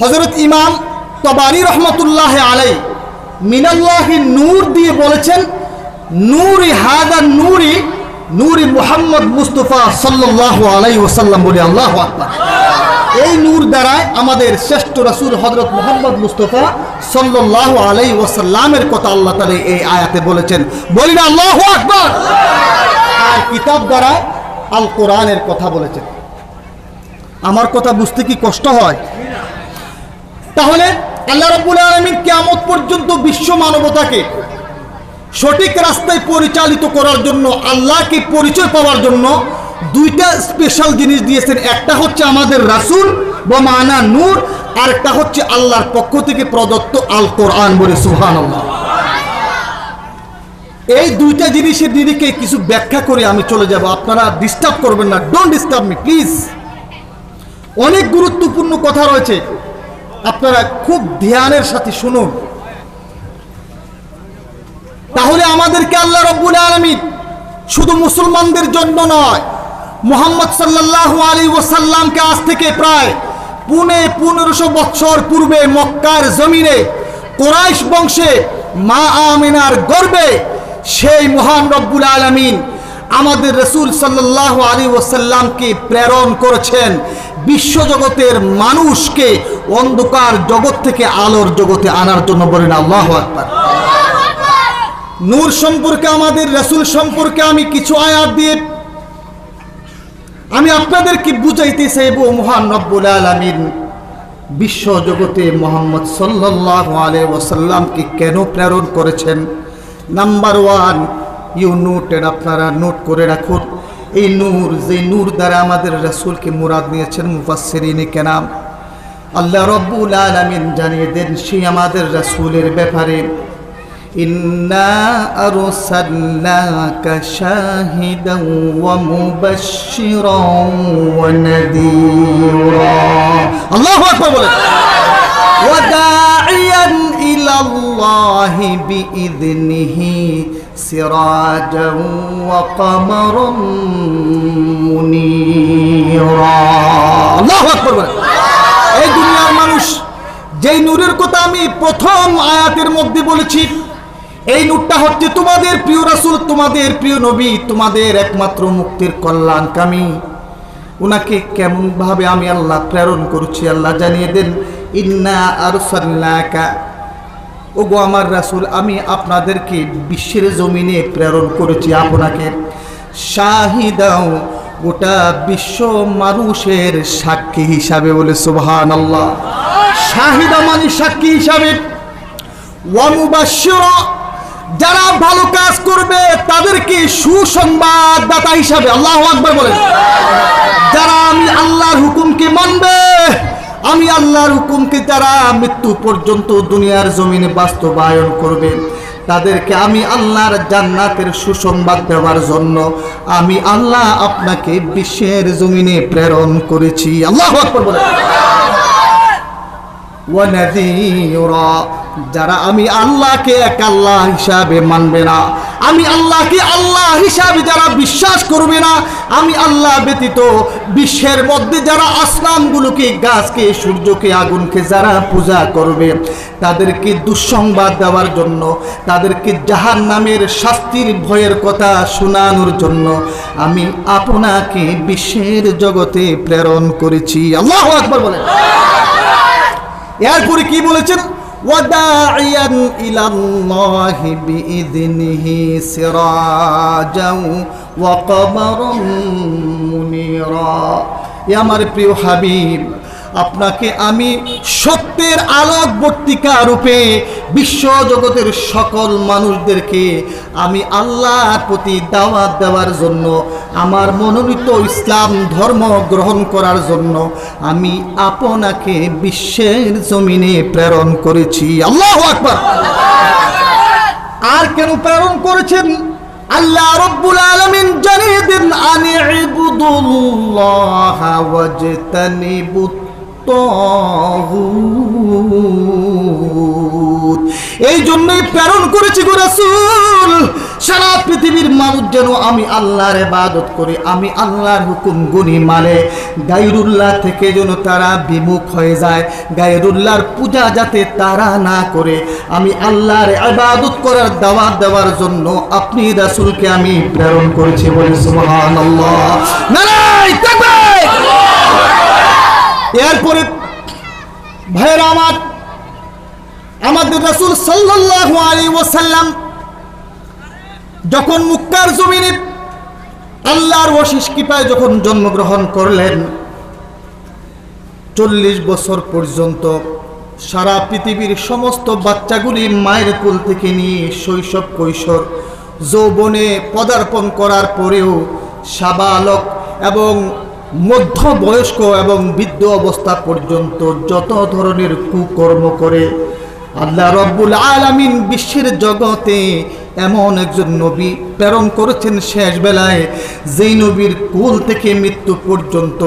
হযরত ইমাম তবারি রহমতুল্লাহ আলাইহি মিনাল্লাহি নূর দিয়ে বলেছেন, নূরি হাদা নূরি নূরি মুহাম্মদ মুস্তাফা সাল্লাল্লাহু আলাইহি ওয়াসাল্লাম। বলি আল্লাহু আকবার। এই নূর দ্বারাই আমাদের শ্রেষ্ঠ রাসূল হযরত মুহাম্মদ মুস্তাফা সাল্লাল্লাহু আলাইহি ওয়াসাল্লামের কথা আল্লাহ তাআলা এই আয়াতে বলেছেন। বলি না আল্লাহু আকবার। আর কিতাব দ্বারা আল কোরআনের কথা বলেছেন। আমার কথা বুঝতে কি কষ্ট হয়? তাহলে আল্লাহ রাব্বুল আলামিন কিয়ামত পর্যন্ত বিশ্ব মানবতাকে সঠিক রাস্তায় পরিচালিত করার জন্য, আল্লাহকে পরিচয় পাওয়ার জন্য দুইটা স্পেশাল জিনিস দিয়েছেন। একটা হচ্ছে আমাদের রাসূল ওয়া মানা নূর, আর একটা হচ্ছে আল্লাহর পক্ষ থেকে প্রদত্ত আল কোরআন। বলে সুবহানাল্লাহ। এই দুইটা জিনিসের নিরিখে কিছু ব্যাখ্যা করে আমি চলে যাব, আপনারা ডিস্টার্ব করবেন না। Don't disturb me please. অনেক গুরুত্বপূর্ণ কথা রয়েছে, আপনারা খুব ধ্যানের সাথে শুনুন। তাহলে আমাদেরকে আল্লাহ রাব্বুল আলামিন শুধু মুসলমানদের জন্য নয়, মুহাম্মদ সাল্লাল্লাহু আলাইহি ওয়াসাল্লামকে আজ থেকে প্রায় 1500 বছর পূর্বে মক্কার জমিনে কুরাইশ বংশে মা আমিনার গর্ভে সেই মহান রব্বুল আলামিন আমাদের রাসূল সাল্লাল্লাহু আলাইহি ওয়াসাল্লামকে প্রেরণ করেছেন বিশ্বজগতের মানুষকে অন্ধকার জগৎ থেকে আলোর জগতে আনার জন্য। বলেন আল্লাহু আকবার। নূর সম্পর্কে, আমাদের রাসূল সম্পর্কে আমি কিছু আয়াত দিয়ে আমি আপনাদেরকে বুঝাইতে চাইব মহান রব্বুল আলামিন বিশ্ব জগতে মুহাম্মদ সাল্লাল্লাহু আলাইহি ওয়াসাল্লামকে কেন প্রেরণ করেছেন। নাম্বার 1, ইউ নোটেড, আপনারা নোট করে রাখুন। এই নূর, যে নূর দ্বারা আমাদের রাসূলকে মুরাদ নিয়েছেন মুফাসসিরিনে কেরাম। আল্লাহ রব্বুল আলামিন জানিয়ে দেন সেই আমাদের রাসূলের ব্যাপারে, ইন্না আরসালনাকা শাহিদান ওয়া মুবাশশিরান ওয়া নাযীরা। আল্লাহু আকবার বলেন। ওয়া দাঈয়ান ইলাল্লাহি বিইযনিহি সিরাজান ওয়া কামারান মুনীরা। আল্লাহু আকবার বলেন। এই দুনিয়ার মানুষ যেই নূরের কথা আমি প্রথম আয়াতের মধ্যে বলেছি, এই নূরটা হচ্ছে তোমাদের প্রিয় রাসূল, তোমাদের প্রিয় নবী, তোমাদের একমাত্র মুক্তির কল্যাণকামী। উনাকে কেমন ভাবে আমি আল্লাহ প্রেরণ করেছি আল্লাহ জানিয়ে দেন, ইন্না আরসালনাকা, ওগো আমার রাসূল, আমি আপনাদেরকে বিশ্বের জমিনে প্রেরণ করেছি আপনাকে শাহিদাও, গোটা বিশ্ব মানুষের সাক্ষী হিসাবে। বলে সুবহানাল্লাহ। শাহিদা মানে সাক্ষী হিসাবে, ওয়া মুবাশশিরা, যারা ভালো কাজ করবে তাদেরকে সুসংবাদদাতা হিসাবে। আল্লাহু আকবার বলেন। যারা আমি আল্লাহর হুকুমকে মানবে, আমি আল্লাহর হুকুমকে যারা মৃত্যু পর্যন্ত দুনিয়ার জমিনে বাস্তবায়ন করবে, তাদেরকে আমি আল্লাহর জান্নাতের সুসংবাদ দেওয়ার জন্য আমি আল্লাহ আপনাকে বিশ্বের জমিনে প্রেরণ করেছি। আল্লাহু আকবার বলেন। ওয়া নাযীরা, যারা আমি আল্লাহকে এক আল্লাহ হিসাবে মানবে না, আমি আল্লাহকে আল্লাহ হিসাবে যারা বিশ্বাস করবে না, আমি আল্লাহ ব্যতীত বিশ্বের মধ্যে যারা আসমানগুলোকে, গাছকে, সূর্যকে, আগুনকে যারা পূজা করবে, তাদেরকে দুঃসংবাদ দেওয়ার জন্য, তাদেরকে জাহান্নামের শাস্তির ভয়ের কথা শোনানোর জন্য আমি আপনাকে বিশ্বের জগতে প্রেরণ করেছি। আল্লাহু আকবার বলেন। এরপরে কি বলেছেন, ওয়াদাইয়ান ইলাল্লাহি বিইযনিহি সিরাজান ওয়া কামারান মুনীরা। এ আমার প্রিয় হাবিব, আপনাকে আমি সত্যের আলোকবর্তিকা রূপে বিশ্ব জগতের সকল মানুষদেরকে আমি আল্লাহর প্রতি দাওয়াত দেওয়ার জন্য, আমার মনোনীত ইসলাম ধর্ম গ্রহণ করার জন্য আমি আপনাকে বিশ্বের জমিনে প্রেরণ করেছি। আল্লাহু আকবার। আর কেন প্রেরণ করেছেন আল্লাহ রব্বুল আলামিন জানিয়ে দেন, আনি ইবুদুল্লাহ ওয়াজতানিবুত তাগুত। এই জন্যই প্রেরণ করেছি গো রাসূল, সারা পৃথিবীর মানুষ যেন আমি আল্লাহর ইবাদত করি, আমি আল্লাহর হুকুম গুনি মানে, গায়রুল্লাহ থেকে যেন তারা বিমুখ হয়ে যায়, গায়রুল্লাহর পূজা যাতে তারা না করে, আমি আল্লাহর ইবাদত করার দাওয়াত দেওয়ার জন্য আপনি রাসূলকে আমি প্রেরণ করেছি। বলে সুবহানাল্লাহ, নারায়ে তাকবীর। এরপরে ভাইরা আমার, আমাদের রাসূল সাল্লাল্লাহু আলাইহি ওয়াসাল্লাম যখন মক্কার জমিনে আল্লাহর অশেষ কৃপায় যখন জন্মগ্রহণ করলেন, 40 বছর পর্যন্ত সারা পৃথিবীর সমস্ত বাচ্চাগুলি মায়ের কোল থেকে নিয়ে শৈশব কৈশোর যৌবনে পদার্পণ করার পরেও সাবালক এবং মধ্যবয়স্ক এবং বৃদ্ধ অবস্থা পর্যন্ত যত ধরনের কুকর্ম করে আল্লাহ রব্বুল আলামিন বিশ্বের জগতে এমন একজন নবী প্রেরণ করেছেন শেষ বেলায়, যেই নবীর কুল থেকে মৃত্যু পর্যন্ত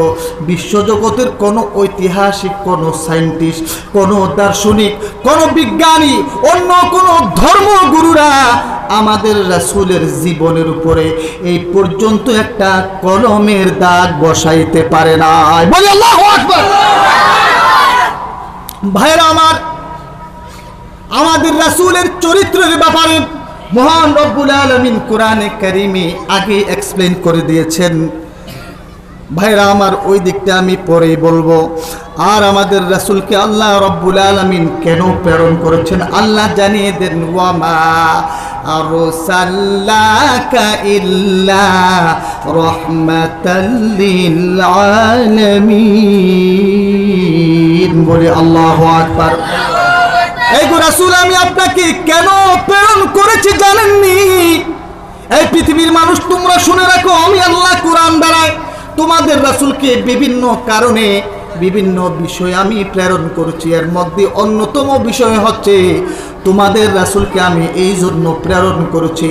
বিশ্বজগতের কোনো ঐতিহাসিক, কোনো সায়েন্টিস্ট, কোনো দার্শনিক, কোনো বিজ্ঞানী, অন্য কোনো ধর্মগুরুরা আমাদের রাসূলের জীবনের উপরে এই পর্যন্ত একটা কলমের দাগ বসাইতে পারে না। বলি আল্লাহু আকবার। ভাইরা আমার, আমাদের রাসূলের চরিত্রের ব্যাপারে মহান রব্বুল আলামিন কোরআনে কারিমে আগে এক্সপ্লেইন করে দিয়েছেন। ভাইরা আমার, ওই দিকটা আমি পরে বলবো। আর আমাদের রাসূলকে আল্লাহ রব্বুল আলামিন কেন প্রেরণ করেছেন আল্লাহ জানিয়ে দেন, ওয়ামা আরসালনাকা ইল্লা রাহমাতাল লিল আলামিন। বলে আল্লাহু আকবার। এই গো রাসূল, আমি আপনাকে কেন প্রেরণ করেছি জানেননি? এই পৃথিবীর মানুষ তোমরা শুনে রাখো, আমি আল্লাহ কোরআন দ্বারায় তোমাদের রাসূলকে বিভিন্ন কারণে বিভিন্ন বিষয় আমি প্রেরণ করেছি। এর মধ্যে অন্যতম বিষয় হচ্ছে তোমাদের রাসূলকে আমি এই জন্য প্রেরণ করেছি,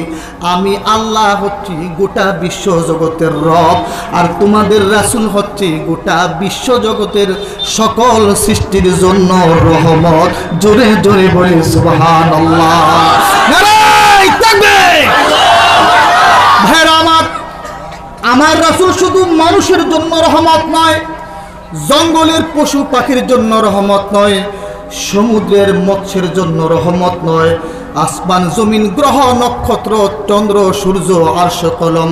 আমি আল্লাহ হচ্ছি গোটা বিশ্ব জগতের রব, আর তোমাদের রাসূল হচ্ছে গোটা বিশ্ব জগতের সকল সৃষ্টির জন্য রহমত। জোরে জোরে বলি সুবহানাল্লাহ, নারায়ে তাকবীর। ভাইরা আমার রাসূল শুধু মানুষের জন্য রহমত নয়, জঙ্গলের পশু পাখির জন্য রহমত নয়, সমুদ্রের মৎস্যের জন্য রহমত নয়, আসমান জমিন গ্রহ নক্ষত্র চন্দ্র সূর্য আরশে কলম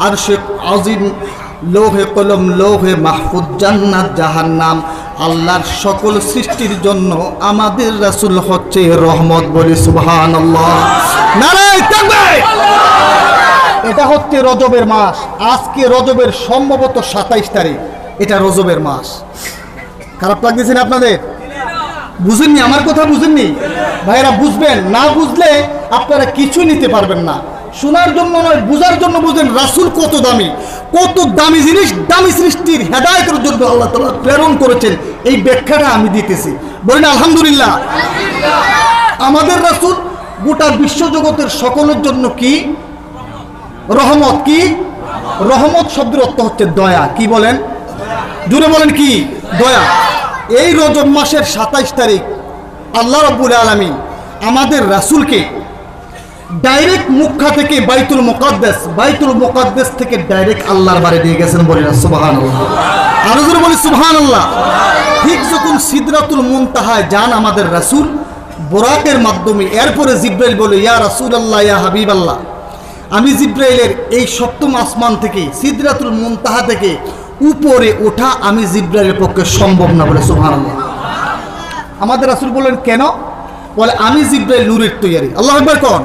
আরশে আজিম লৌহে কলম লৌহে মাহফুজ জান্নাত জাহান্নাম আল্লাহর সকল সৃষ্টির জন্য আমাদের রাসূল হচ্ছে রহমত। বলি সুবহানাল্লাহ, নারায়ে তাকবীর। এটা হচ্ছে রজবের মাস। আজকে রজবের সম্ভবত 27 তারিখ। এটা রজবের মাস। খারাপ লাগতেছে না আপনাদের? বুঝেননি আমার কথা? বুঝেননি ভাইরা? বুঝবেন না, বুঝলে আপনারা কিছু নিতে পারবেন না। শোনার জন্য নয়, বুঝার জন্য বুঝেন রাসূল কত দামি, কত দামি জিনিস দামি সৃষ্টির হেদায়েতের জন্য আল্লাহ তাআলা প্রেরণ করেছেন। এই ব্যাখ্যাটা আমি দিতেছি, বলেন আলহামদুলিল্লাহ। আমাদের রাসূল গোটা বিশ্বজগতের সকলের জন্য কি রহমত। কি রহমত শব্দের অর্থ হচ্ছে দয়া। কি বলেন? জুড়ে বলেন কি? দয়া। এই রজব মাসের 27 তারিখ আল্লাহ রাব্বুল আলামিন আমাদের রাসূলকে ডাইরেক্ট মক্কা থেকে বাইতুল মুকাদ্দাস থেকে ডাইরেক্ট আল্লাহর বাড়ি দিয়ে গেছেন। বলি না সুবহানাল্লাহ, আরো জোরে বলি সুবহানাল্লাহ। ঠিক যখন সিদরাতুল মুনতাহায় যান আমাদের রাসূল বুরাকের মাধ্যমে, এরপরে জিবরাইল বলে, ইয়া রাসূলুল্লাহ, ইয়া হাবিবাল্লাহ, আমি জিবরাইলের এই 7ম আসমান থেকে সিদরাতুল মুনতাহা থেকে উপরে ওঠা আমি জিবরাইলের পক্ষে সম্ভব না। বলে সুবহানাল্লাহ। আমাদের রাসূল বলেন কেন? বলে আমি জিবরাইল নূরের তৈয়ারি। আল্লাহু আকবার কোন?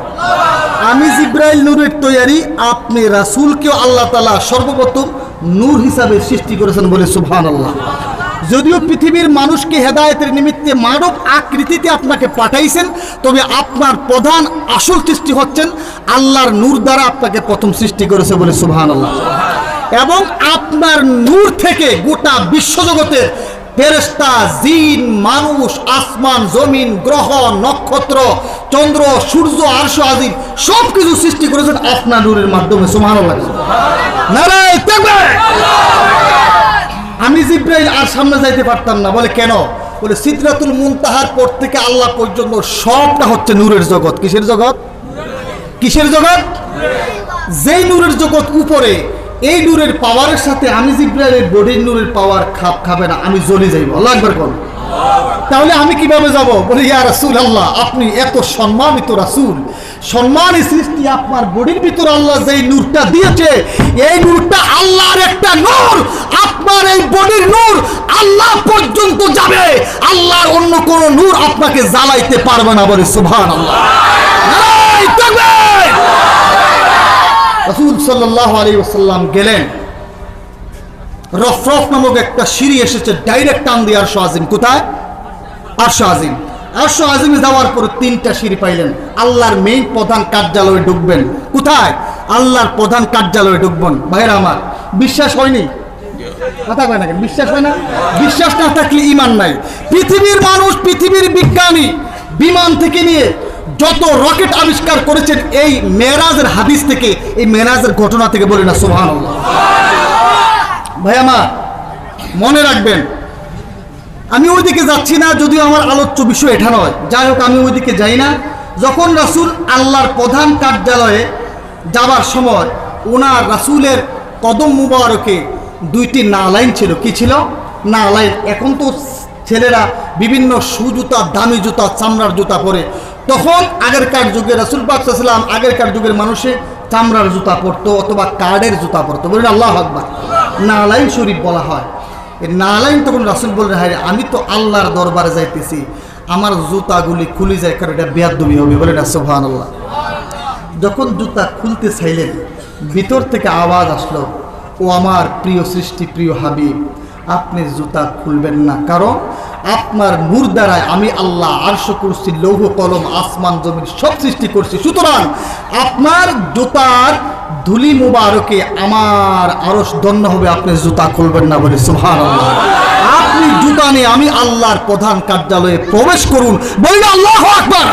আমি জিবরাইল নূরের তৈয়ারি। আপনি রাসূলকেও আল্লাহ তাআলা সর্বপ্রথম নূর হিসাবে সৃষ্টি করেছেন। বলে সুবহানাল্লাহ। যদিও পৃথিবীর মানুষকে হেদায়েতের নিমিত্তে মানব আকৃতিতে আপনাকে পাঠাইছেন, তবে আপনার প্রধান আসল সৃষ্টি হচ্ছেন আল্লাহর নূর দ্বারা আপনাকে প্রথম সৃষ্টি করেছে। বলে সুবহানাল্লাহ। এবং আপনার নূর থেকে গোটা বিশ্বজগতের ফেরেশতা, জিন, মানুষ, আসমান জমিন গ্রহ নক্ষত্র চন্দ্র সূর্য আরশ আজিম সব কিছু সৃষ্টি করেছেন আপনার নূরের মাধ্যমে। সুবহানাল্লাহ, নারায়ে তাকবীর। আমি জিবরাইল আর সামনে যাইতে পারতাম না। বলে কেন? বলে সিদরাতুল মুনতাহার পর থেকে আল্লাহ পর্যন্ত সবটা হচ্ছে নূরের জগৎ। কিসের জগৎ? কিসের জগৎ? যেই নূরের জগৎ উপরে, এই নূরের পাওয়ারের সাথে আমি জিব্রাইলের বডির নূরের পাওয়ার খাপ খাবে না, আমি জ্বলে যাইব। আল্লাহু আকবার বল। তাহলে আমি কিভাবে যাব? বলি ইয়া রাসূলুল্লাহ, আপনি এত সম্মানিত রাসূল, সম্মানী সৃষ্টি, আপনার বডির ভিতর আল্লাহ যেই নূরটা দিয়েছে, এই নূরটা আল্লাহর একটা নূর, আপনার এই বডির নূর আল্লাহ পর্যন্ত যাবে, আল্লাহর অন্য কোন নূর আপনাকে জ্বালাইতে পারবে না। বলে সুবহানাল্লাহ। নারায়ে তাকবীর। রাসূল সাল্লাল্লাহু আলাইহি ওয়াসাল্লাম গেলেন, রফরফ নামক একটা সিঁড়ি এসেছে, ডাইরেক্ট টান দিয়ে আরশ আজিম। কোথায়? আরশ আজিম। আরশ আজিমে যাওয়ার পর 3টা সিঁড়ি পাইলেন। আল্লাহর মেইন প্রধান কার্যালয়ে ঢুকবেন। কোথায়? আল্লাহর প্রধান কার্যালয়ে ঢুকবেন। ভাইরা আমার, বিশ্বাস হয়নি? কথা কয় না কেন? বিশ্বাস হয় না? বিশ্বাস না থাকলে ঈমান নাই। পৃথিবীর মানুষ, পৃথিবীর বিজ্ঞানী বিমান থেকে নিয়ে যত রকেট আবিষ্কার করেছেন এই মেরাজের হাদিস থেকে, এই মেরাজের ঘটনা থেকে। বলি না সুবহানাল্লাহ। ভাই আমার, মনে রাখবেন, আমি ওইদিকে যাচ্ছি না, যদিও আমার আলোচ্য বিষয় এটা নয়। যাই হোক, আমি ওইদিকে যাই না। যখন রাসূল আল্লাহর প্রধান কার্যালয়ে যাবার সময় ওনার রাসূলের কদম মুবারকে 2টি নালাইন ছিল। কি ছিল? নালাইন। এখন তো ছেলেরা বিভিন্ন সুজুতা, দামি জুতা, চামড়ার জুতা পরে। তখন আগেরকার যুগে রাসূল পাক সাল্লাল্লাহু আলাইহি ওয়াসাল্লাম, আগেরকার যুগের মানুষে চামড়ার জুতা পরতো অথবা কার্ডের জুতা পরতো। বলেন আল্লাহু আকবার। নালাইন শরীফ বলা হয়। এই নালাইন তখন রাসূল বললেন, হ্যাঁ আমি তো আল্লাহর দরবারে যাইতেছি, আমার জুতাগুলি খুলে যায়, কারণ এটা বেয়াদবি হবে। বলে না সুবহানাল্লাহ। যখন জুতা খুলতে চাইলেন, ভিতর থেকে আওয়াজ আসলো, ও আমার প্রিয় সৃষ্টি, প্রিয় হাবিব, আপনি জুতা খুলবেন না, কারণ আপনার নূর দ্বারায় আমি আল্লাহ আরশ, কুরসি, লৌহ কলম, আসমান জমিন সব সৃষ্টি করছি। সুতরাং আপনার জুতার ধুলি মুবারকে আমার আরশ ধন্য হবে, আপনি জুতা খুলবেন না। বলে সুবহানাল্লাহ। আপনি জুতা নিয়ে আমি আল্লাহর প্রধান কার্যালয়ে প্রবেশ করুন। বলি না আল্লাহু আকবার।